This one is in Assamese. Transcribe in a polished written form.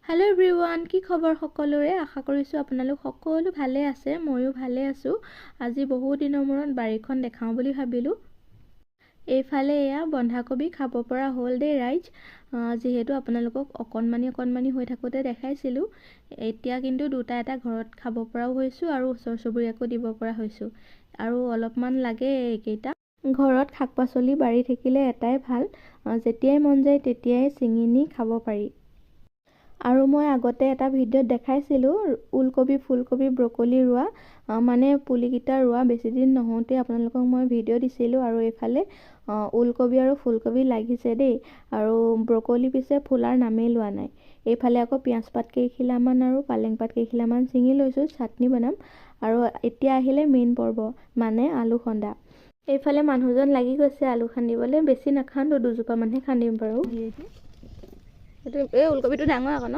हेलो एवरीवन की खबर सकलोरे आशा करिছো আপোনালোক সকলো ভালে আছে ময়ো ভালে আছো আজি বহু দিনৰ মূৰত বাৰীখন দেখাও বুলি ভাবিলো এইফালে এয়া বন্ধাকবি খাব পৰা হল দে ৰাইজ যেহেতু আপোনালোকক অকনমানি হৈ থাকোতে দেখাইছিলো এতিয়া কিন্তু দুটা এটা ঘৰত খাব পৰাও হৈছো আৰু ওচৰ চুবুৰীয়াকো দিব পৰা হৈছো আৰু অলপমান লাগে এইকেইটা ঘৰত শাক-পাচলি বাৰী থাকিলে এটাই ভাল যেতিয়াই মন যায় তেতিয়াই চিঙিনি খাব পাৰি আৰু মই আগতে এটা ভিডিঅ'ত দেখাইছিলো উলকবি ফুলকবি ব্ৰকলি ৰোৱা মানে পুলিকিটা ৰোৱা বেছি দিন নহওঁতে আপোনালোকক মই ভিডিঅ' দিছিলো আৰু এইফালে উলকবি আৰু ফুলকবি লাগিছে দেই আৰু ব্ৰকলি পিছে ফুলাৰ নামেই লোৱা নাই এইফালে আকৌ পিয়াজ পাত কেইখিলামান আৰু পালেং পাত কেইখিলামান চিঙি লৈছো চাটনি বনাম আৰু এতিয়া আহিলে মেইন পৰ্ব মানে আলু খন্দা এইফালে মানুহজন লাগি গৈছে আলু খান্দিবলৈ বেছি নাখান্দো দুজোপা মানহে খান্দিম বাৰু এই উলকবিটো ডাঙৰ আকৌ ন